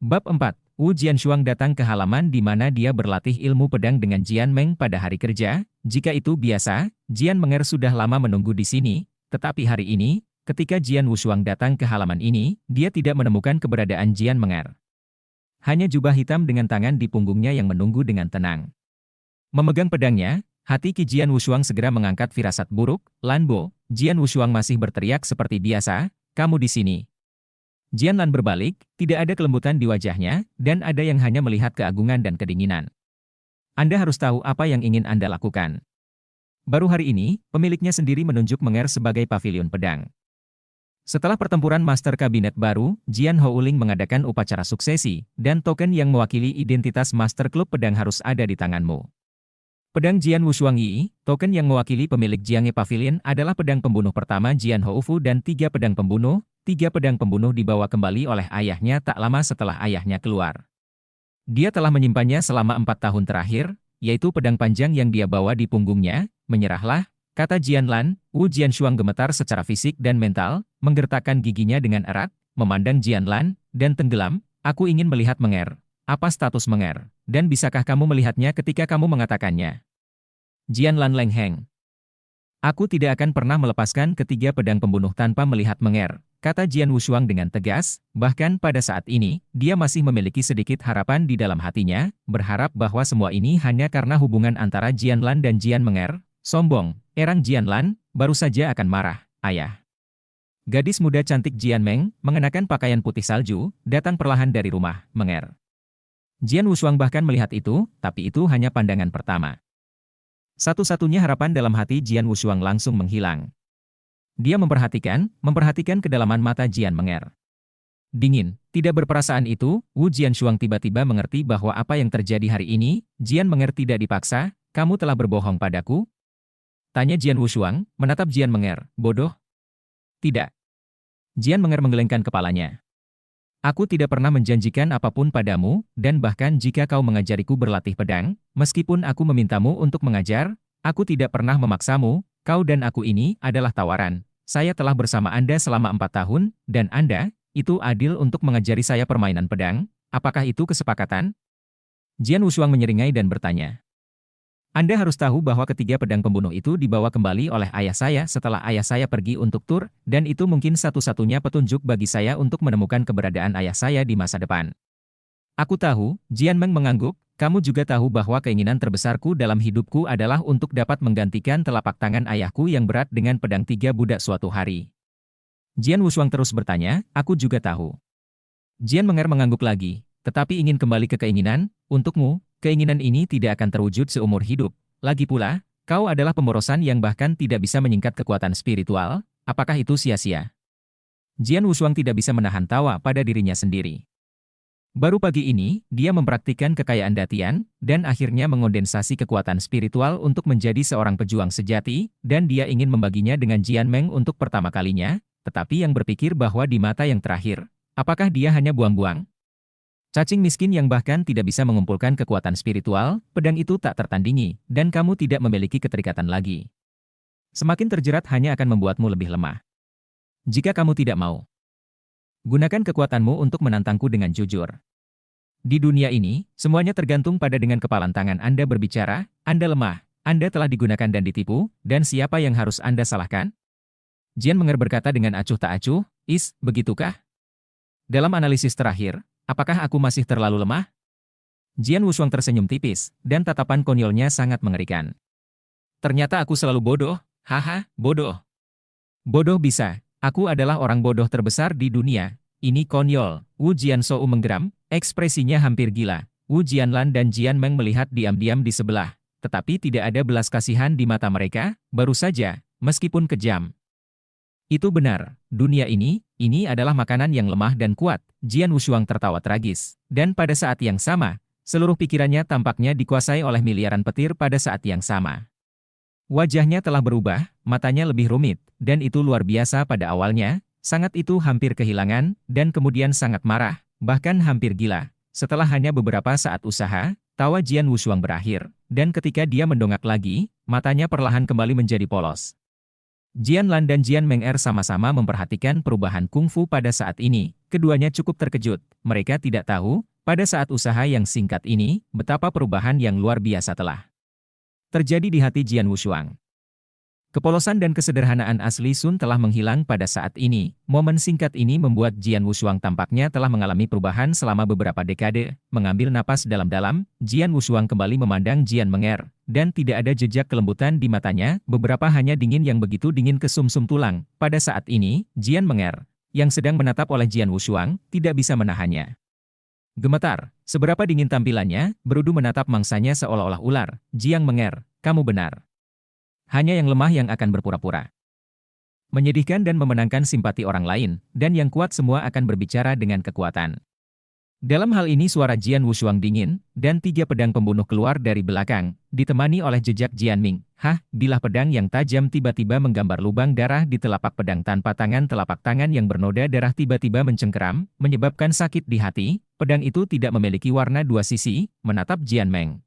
Bab 4. Wu Jianshuang datang ke halaman di mana dia berlatih ilmu pedang dengan Jian Meng pada hari kerja. Jika itu biasa, Jian Menger sudah lama menunggu di sini, tetapi hari ini, ketika Jian Wushuang datang ke halaman ini, dia tidak menemukan keberadaan Jian Menger. Hanya jubah hitam dengan tangan di punggungnya yang menunggu dengan tenang. Memegang pedangnya, hati Qi Jian Wushuang segera mengangkat firasat buruk. Lanbo, Jian Wushuang masih berteriak seperti biasa, "Kamu di sini." Jian Lan berbalik, tidak ada kelembutan di wajahnya, dan ada yang hanya melihat keagungan dan kedinginan. Anda harus tahu apa yang ingin Anda lakukan. Baru hari ini, pemiliknya sendiri menunjuk Menger sebagai pavilion pedang. Setelah pertempuran Master Kabinet baru, Jian Houling mengadakan upacara suksesi, dan token yang mewakili identitas Master Klub Pedang harus ada di tanganmu. Pedang Jian Wushuang Yi, token yang mewakili pemilik Jiang Pavilion adalah pedang pembunuh pertama Jian Houfu dan 3 pedang pembunuh. 3 pedang pembunuh dibawa kembali oleh ayahnya tak lama setelah ayahnya keluar. Dia telah menyimpannya selama 4 tahun terakhir, yaitu pedang panjang yang dia bawa di punggungnya. Menyerahlah, kata Jian Lan. Wu Jianshuang gemetar secara fisik dan mental, menggertakkan giginya dengan erat, memandang Jian Lan, dan tenggelam. Aku ingin melihat Menger. Apa status Menger? Dan bisakah kamu melihatnya ketika kamu mengatakannya? Jian Lan lengheng. Aku tidak akan pernah melepaskan ketiga pedang pembunuh tanpa melihat Menger, kata Jian Wushuang dengan tegas. Bahkan pada saat ini, dia masih memiliki sedikit harapan di dalam hatinya, berharap bahwa semua ini hanya karena hubungan antara Jian Lan dan Jian Menger. Sombong, Erang Jian Lan, baru saja akan marah, ayah. Gadis muda cantik Jian Meng, mengenakan pakaian putih salju, datang perlahan dari rumah Menger. Jian Wushuang bahkan melihat itu, tapi itu hanya pandangan pertama. Satu-satunya harapan dalam hati Jian Wushuang langsung menghilang. Dia memperhatikan kedalaman mata Jian Menger. Dingin, tidak berperasaan itu. Wu Jianshuang tiba-tiba mengerti bahwa apa yang terjadi hari ini. Jian Menger tidak dipaksa. Kamu telah berbohong padaku? Tanya Jian Wushuang, menatap Jian Menger. Bodoh? Tidak. Jian Menger menggelengkan kepalanya. Aku tidak pernah menjanjikan apapun padamu, dan bahkan jika kau mengajariku berlatih pedang, meskipun aku memintamu untuk mengajar, aku tidak pernah memaksamu. Kau dan aku ini adalah tawaran. Saya telah bersama Anda selama 4 tahun, dan Anda, itu adil untuk mengajari saya permainan pedang. Apakah itu kesepakatan? Jian Wushuang menyeringai dan bertanya. Anda harus tahu bahwa ketiga pedang pembunuh itu dibawa kembali oleh ayah saya setelah ayah saya pergi untuk tur, dan itu mungkin satu-satunya petunjuk bagi saya untuk menemukan keberadaan ayah saya di masa depan. Aku tahu, Jian Meng mengangguk, kamu juga tahu bahwa keinginan terbesarku dalam hidupku adalah untuk dapat menggantikan telapak tangan ayahku yang berat dengan pedang 3 budak suatu hari. Jian Wushuang terus bertanya, aku juga tahu. Jian Menger mengangguk lagi, tetapi ingin kembali ke keinginan, untukmu, keinginan ini tidak akan terwujud seumur hidup. Lagi pula, kau adalah pemborosan yang bahkan tidak bisa menyingkat kekuatan spiritual. Apakah itu sia-sia? Jian Wushuang tidak bisa menahan tawa pada dirinya sendiri. Baru pagi ini, dia mempraktikkan kekayaan Datian, dan akhirnya mengondensasi kekuatan spiritual untuk menjadi seorang pejuang sejati, dan dia ingin membaginya dengan Jian Meng untuk pertama kalinya, tetapi yang berpikir bahwa di mata yang terakhir, apakah dia hanya buang-buang? Cacing miskin yang bahkan tidak bisa mengumpulkan kekuatan spiritual, pedang itu tak tertandingi, dan kamu tidak memiliki keterikatan lagi. Semakin terjerat hanya akan membuatmu lebih lemah. Jika kamu tidak mau, gunakan kekuatanmu untuk menantangku dengan jujur. Di dunia ini, semuanya tergantung pada dengan kepalan tangan Anda berbicara. Anda lemah, Anda telah digunakan dan ditipu, dan siapa yang harus Anda salahkan? Jian Menger berkata dengan acuh tak acuh, begitukah? Dalam analisis terakhir, apakah aku masih terlalu lemah? Jian Wushuang tersenyum tipis, dan tatapan konyolnya sangat mengerikan. Ternyata aku selalu bodoh, haha, bodoh. Bodoh bisa, aku adalah orang bodoh terbesar di dunia. Ini konyol. Wu Jianshou menggeram, ekspresinya hampir gila. Wu Jianlan dan Jian Meng melihat diam-diam di sebelah. Tetapi tidak ada belas kasihan di mata mereka, baru saja, meskipun kejam. Itu benar, dunia ini adalah makanan yang lemah dan kuat. Jian Wushuang tertawa tragis. Dan pada saat yang sama, seluruh pikirannya tampaknya dikuasai oleh miliaran petir pada saat yang sama. Wajahnya telah berubah, matanya lebih rumit, dan itu luar biasa pada awalnya, sangat itu hampir kehilangan, dan kemudian sangat marah, bahkan hampir gila. Setelah hanya beberapa saat usaha, tawa Jian Wushuang berakhir, dan ketika dia mendongak lagi, matanya perlahan kembali menjadi polos. Jian Lan dan Jian Meng sama-sama memperhatikan perubahan kungfu pada saat ini. Keduanya cukup terkejut, mereka tidak tahu, pada saat usaha yang singkat ini, betapa perubahan yang luar biasa telah terjadi di hati Jian Wushuang. Kepolosan dan kesederhanaan asli Sun telah menghilang pada saat ini. Momen singkat ini membuat Jian Wushuang tampaknya telah mengalami perubahan selama beberapa dekade. Mengambil napas dalam-dalam, Jian Wushuang kembali memandang Jian Meng, dan tidak ada jejak kelembutan di matanya, beberapa hanya dingin yang begitu dingin ke sumsum tulang. Pada saat ini, Jian Meng, yang sedang menatap oleh Jian Wushuang, tidak bisa menahannya. Gemetar, seberapa dingin tampilannya, berudu menatap mangsanya seolah-olah ular. Jian Meng, kamu benar. Hanya yang lemah yang akan berpura-pura. Menyedihkan dan memenangkan simpati orang lain, dan yang kuat semua akan berbicara dengan kekuatan. Dalam hal ini suara Jian Wushuang dingin, dan 3 pedang pembunuh keluar dari belakang, ditemani oleh jejak Jian Ming. Bilah pedang yang tajam tiba-tiba menggambar lubang darah di telapak pedang tanpa tangan. Telapak tangan yang bernoda darah tiba-tiba mencengkeram, menyebabkan sakit di hati. Pedang itu tidak memiliki warna dua sisi, menatap Jian Meng.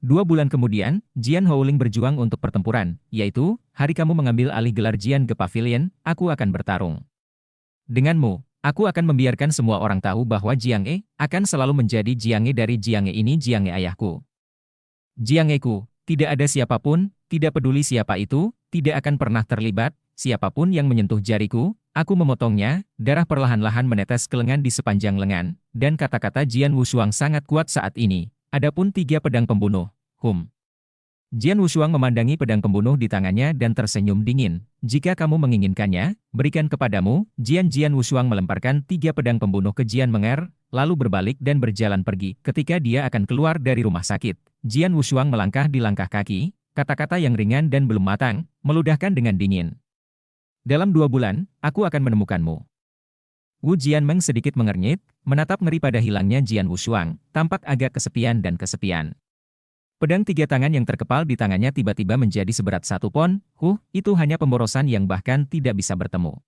2 bulan kemudian, Jian Houling berjuang untuk pertempuran, yaitu, hari kamu mengambil alih gelar Jian Ge Pavilion, aku akan bertarung. Denganmu, aku akan membiarkan semua orang tahu bahwa Jiang E akan selalu menjadi Jiang E dari Jiang E ini Jiang E ayahku. Jiang E-ku, tidak ada siapapun, tidak peduli siapa itu, tidak akan pernah terlibat, siapapun yang menyentuh jariku, aku memotongnya. Darah perlahan-lahan menetes ke lengan di sepanjang lengan, dan kata-kata Jian Wushuang sangat kuat saat ini. Adapun 3 pedang pembunuh, Jian Wushuang memandangi pedang pembunuh di tangannya dan tersenyum dingin. Jika kamu menginginkannya, berikan kepadamu. Jian Wushuang melemparkan 3 pedang pembunuh ke Jian Meng, lalu berbalik dan berjalan pergi. Ketika dia akan keluar dari rumah sakit, Jian Wushuang melangkah di langkah kaki, kata-kata yang ringan dan belum matang, meludahkan dengan dingin. Dalam 2 bulan, aku akan menemukanmu. Wu Jianmeng sedikit mengernyit, menatap ngeri pada hilangnya Jian Wushuang, tampak agak kesepian dan kesepian. Pedang 3 tangan yang terkepal di tangannya tiba-tiba menjadi seberat 1 pon. Itu hanya pemborosan yang bahkan tidak bisa bertemu.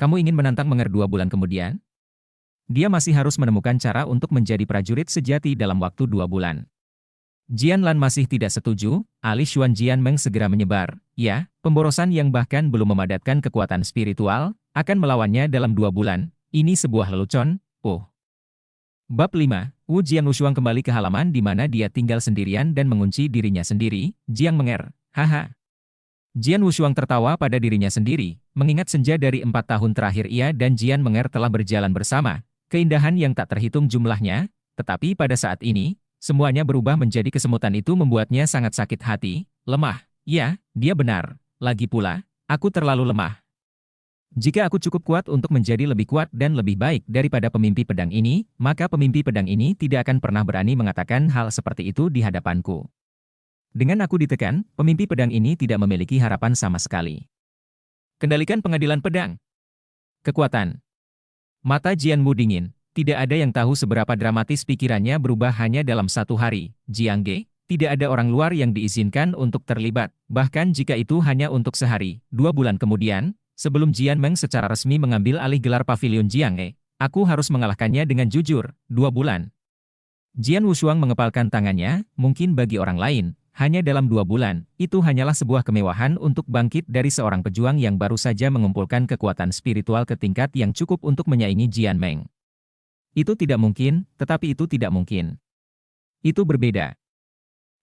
Kamu ingin menantang Meng 2 bulan kemudian? Dia masih harus menemukan cara untuk menjadi prajurit sejati dalam waktu 2 bulan. Jian Lan masih tidak setuju, alis Xuan Jianmeng segera menyebar. Ya, pemborosan yang bahkan belum memadatkan kekuatan spiritual, akan melawannya dalam 2 bulan. Ini sebuah lelucon. Bab 5, Wu Jian Wushuang kembali ke halaman di mana dia tinggal sendirian dan mengunci dirinya sendiri. Jian Meng, haha. Jian Wushuang tertawa pada dirinya sendiri, mengingat senja dari 4 tahun terakhir ia dan Jian Meng telah berjalan bersama. Keindahan yang tak terhitung jumlahnya, tetapi pada saat ini, semuanya berubah menjadi kesemutan. Itu membuatnya sangat sakit hati, lemah. Ya, dia benar. Lagi pula, aku terlalu lemah. Jika aku cukup kuat untuk menjadi lebih kuat dan lebih baik daripada pemimpi pedang ini, maka pemimpi pedang ini tidak akan pernah berani mengatakan hal seperti itu di hadapanku. Dengan aku ditekan, pemimpi pedang ini tidak memiliki harapan sama sekali. Kendalikan pengadilan pedang. Kekuatan. Mata Jian Mu dingin. Tidak ada yang tahu seberapa dramatis pikirannya berubah hanya dalam 1 hari. Jiang Ge, tidak ada orang luar yang diizinkan untuk terlibat. Bahkan jika itu hanya untuk sehari. 2 bulan kemudian, sebelum Jian Meng secara resmi mengambil alih gelar Pavilion Jiang E, aku harus mengalahkannya dengan jujur. 2 bulan. Jian Wushuang mengepalkan tangannya, mungkin bagi orang lain, hanya dalam 2 bulan, itu hanyalah sebuah kemewahan untuk bangkit dari seorang pejuang yang baru saja mengumpulkan kekuatan spiritual ke tingkat yang cukup untuk menyaingi Jian Meng. Itu tidak mungkin, tetapi itu tidak mungkin. Itu berbeda.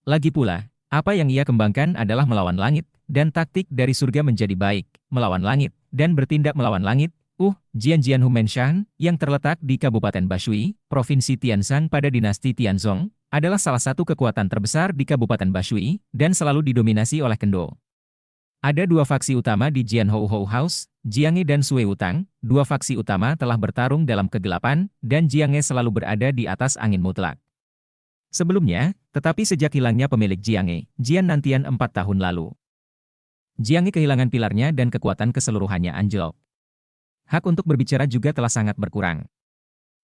Lagi pula, apa yang ia kembangkan adalah melawan langit, dan taktik dari surga menjadi baik, melawan langit, dan bertindak melawan langit. Jian Humenshan, yang terletak di Kabupaten Bashui, Provinsi Tianshan pada dinasti Tianzong, adalah salah satu kekuatan terbesar di Kabupaten Bashui, dan selalu didominasi oleh Kendo. Ada dua faksi utama di Jianhou House, Jiang He dan Sui Wutang. Dua faksi utama telah bertarung dalam kegelapan, dan Jiang He selalu berada di atas angin mutlak. Sebelumnya, tetapi sejak hilangnya pemilik Jiang He, Jian Nantian 4 tahun lalu, Jiang He kehilangan pilarnya dan kekuatan keseluruhannya anjlok. Hak untuk berbicara juga telah sangat berkurang.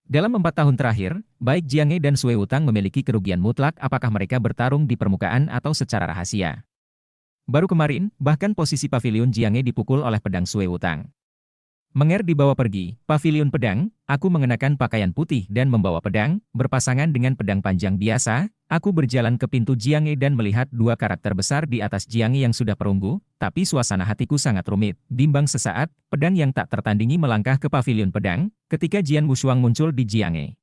Dalam 4 tahun terakhir, baik Jiang He dan Sui Wutang memiliki kerugian mutlak apakah mereka bertarung di permukaan atau secara rahasia. Baru kemarin, bahkan posisi pavilion Jiang He dipukul oleh pedang Sui Wutang. Menger dibawa pergi, pavilion pedang, aku mengenakan pakaian putih dan membawa pedang, berpasangan dengan pedang panjang biasa, aku berjalan ke pintu Jiang He dan melihat dua karakter besar di atas Jiang He yang sudah perunggu, tapi suasana hatiku sangat rumit, bimbang sesaat, pedang yang tak tertandingi melangkah ke pavilion pedang, ketika Jian Wushuang muncul di Jiang He.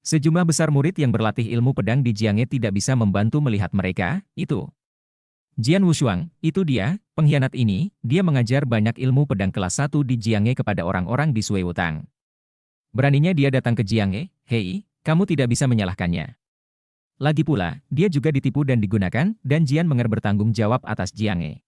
Sejumlah besar murid yang berlatih ilmu pedang di Jiang He tidak bisa membantu melihat mereka, itu. Jian Wushuang, itu dia, pengkhianat ini, dia mengajar banyak ilmu pedang kelas 1 di Jiang He kepada orang-orang di Sui Wutang. Beraninya dia datang ke Jiang He, hei, kamu tidak bisa menyalahkannya. Lagi pula, dia juga ditipu dan digunakan, dan Jian Menger bertanggung jawab atas Jiang He.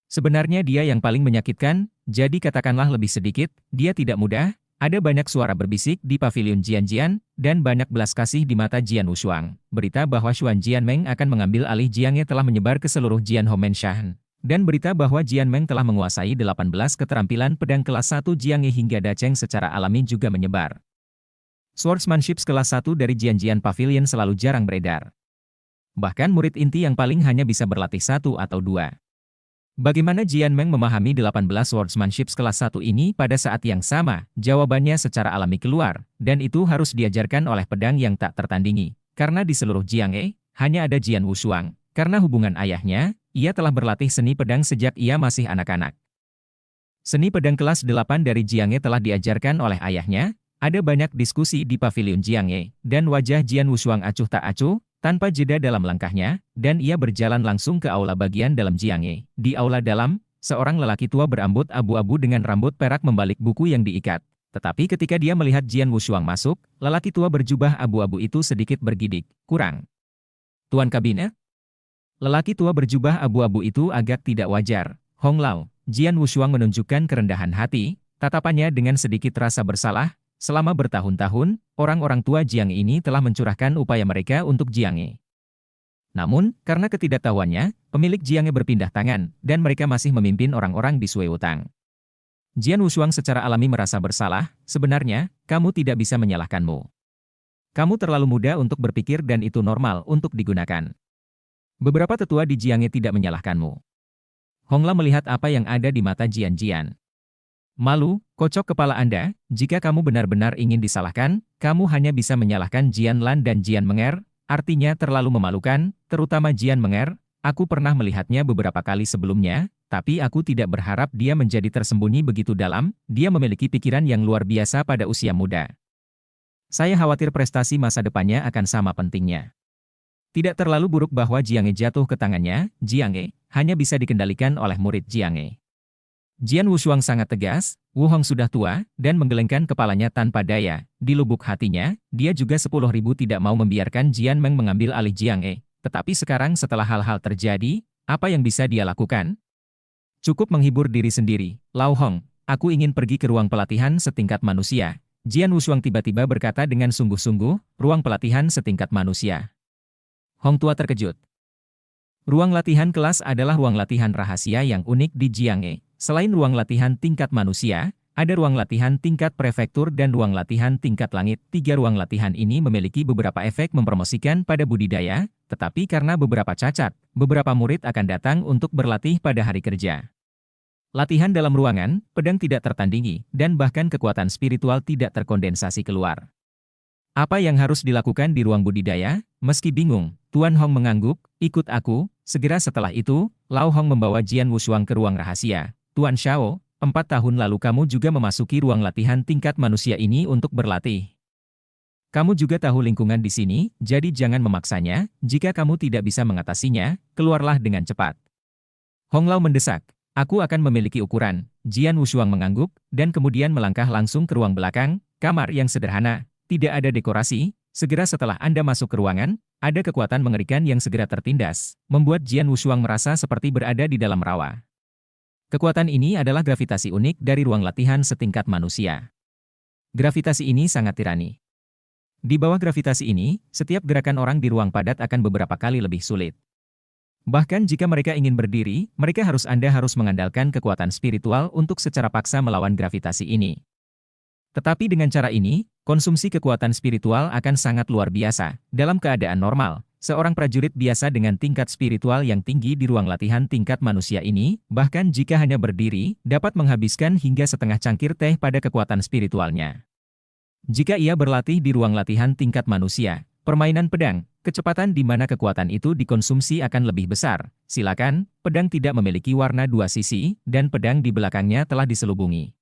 Sebenarnya dia yang paling menyakitkan, jadi katakanlah lebih sedikit, dia tidak mudah, ada banyak suara berbisik di pavilion Jian, dan banyak belas kasih di mata Jian Wushuang. Berita bahwa Xuan Jianmeng akan mengambil alih Jiang He telah menyebar ke seluruh Jianhou Menshan. Dan berita bahwa Jianmeng telah menguasai 18 keterampilan pedang kelas 1 Jiang He hingga Dacheng secara alami juga menyebar. Swordsmanship kelas 1 dari Jian Pavilion selalu jarang beredar. Bahkan murid inti yang paling hanya bisa berlatih 1 atau 2. Bagaimana Jianmeng memahami 18 swordsmanship kelas 1 ini pada saat yang sama? Jawabannya secara alami keluar, dan itu harus diajarkan oleh pedang yang tak tertandingi. Karena di seluruh Jiang He, hanya ada Jian Wushuang. Karena hubungan ayahnya, ia telah berlatih seni pedang sejak ia masih anak-anak. Seni pedang kelas 8 dari Jiang He telah diajarkan oleh ayahnya. Ada banyak diskusi di pavilion Jiang He, dan wajah Jian Wushuang acuh tak acuh, tanpa jeda dalam langkahnya, dan ia berjalan langsung ke aula bagian dalam Jiang He. Di aula dalam, seorang lelaki tua berambut abu-abu dengan rambut perak membalik buku yang diikat. Tetapi ketika dia melihat Jian Wushuang masuk, lelaki tua berjubah abu-abu itu sedikit bergidik. Kurang. Tuan Kabinet? Lelaki tua berjubah abu-abu itu agak tidak wajar. Hong Lao, Jian Wushuang menunjukkan kerendahan hati, tatapannya dengan sedikit rasa bersalah. Selama bertahun-tahun, orang-orang tua Jiang He ini telah mencurahkan upaya mereka untuk Jiang He. Namun, karena ketidaktahuannya, pemilik Jiang He berpindah tangan, dan mereka masih memimpin orang-orang di Sui Wutang. Jian Wushuang secara alami merasa bersalah, sebenarnya, kamu tidak bisa menyalahkanmu. Kamu terlalu muda untuk berpikir dan itu normal untuk digunakan. Beberapa tetua di Jiang He tidak menyalahkanmu. Hong Lao melihat apa yang ada di mata Jian. Malu, kocok kepala Anda, jika kamu benar-benar ingin disalahkan, kamu hanya bisa menyalahkan Jian Lan dan Jian Menger, artinya terlalu memalukan, terutama Jian Menger, aku pernah melihatnya beberapa kali sebelumnya, tapi aku tidak berharap dia menjadi tersembunyi begitu dalam, dia memiliki pikiran yang luar biasa pada usia muda. Saya khawatir prestasi masa depannya akan sama pentingnya. Tidak terlalu buruk bahwa Jiang He jatuh ke tangannya, Jiang He, hanya bisa dikendalikan oleh murid Jiang He. Jian Wushuang sangat tegas, Wu Hong sudah tua, dan menggelengkan kepalanya tanpa daya. Di lubuk hatinya, dia juga 10.000 tidak mau membiarkan Jian Meng mengambil alih Jiang He. Tetapi sekarang setelah hal-hal terjadi, apa yang bisa dia lakukan? Cukup menghibur diri sendiri. Lao Hong, aku ingin pergi ke ruang pelatihan setingkat manusia. Jian Wushuang tiba-tiba berkata dengan sungguh-sungguh, ruang pelatihan setingkat manusia. Hong tua terkejut. Ruang latihan kelas adalah ruang latihan rahasia yang unik di Jiang He. Selain ruang latihan tingkat manusia, ada ruang latihan tingkat prefektur dan ruang latihan tingkat langit. 3 ruang latihan ini memiliki beberapa efek mempromosikan pada budidaya, tetapi karena beberapa cacat, beberapa murid akan datang untuk berlatih pada hari kerja. Latihan dalam ruangan, pedang tidak tertandingi, dan bahkan kekuatan spiritual tidak terkondensasi keluar. Apa yang harus dilakukan di ruang budidaya? Meski bingung, Tuan Hong mengangguk, ikut aku. Segera setelah itu, Lao Hong membawa Jian Wushuang ke ruang rahasia. Tuan Shao, 4 tahun lalu kamu juga memasuki ruang latihan tingkat manusia ini untuk berlatih. Kamu juga tahu lingkungan di sini, jadi jangan memaksanya, jika kamu tidak bisa mengatasinya, keluarlah dengan cepat. Hong Lao mendesak, aku akan memiliki ukuran. Jian Wushuang mengangguk, dan kemudian melangkah langsung ke ruang belakang, kamar yang sederhana, tidak ada dekorasi. Segera setelah Anda masuk ke ruangan, Ada kekuatan mengerikan yang segera tertindas, membuat Jian Wushuang merasa seperti berada di dalam rawa. Kekuatan ini adalah gravitasi unik dari ruang latihan setingkat manusia. Gravitasi ini sangat tirani. Di bawah gravitasi ini, setiap gerakan orang di ruang padat akan beberapa kali lebih sulit. Bahkan jika mereka ingin berdiri, Anda harus mengandalkan kekuatan spiritual untuk secara paksa melawan gravitasi ini. Tetapi dengan cara ini, konsumsi kekuatan spiritual akan sangat luar biasa. Dalam keadaan normal, seorang prajurit biasa dengan tingkat spiritual yang tinggi di ruang latihan tingkat manusia ini, bahkan jika hanya berdiri, dapat menghabiskan hingga setengah cangkir teh pada kekuatan spiritualnya. Jika ia berlatih di ruang latihan tingkat manusia, permainan pedang, kecepatan di mana kekuatan itu dikonsumsi akan lebih besar. Silakan, pedang tidak memiliki warna dua sisi, dan pedang di belakangnya telah diselubungi.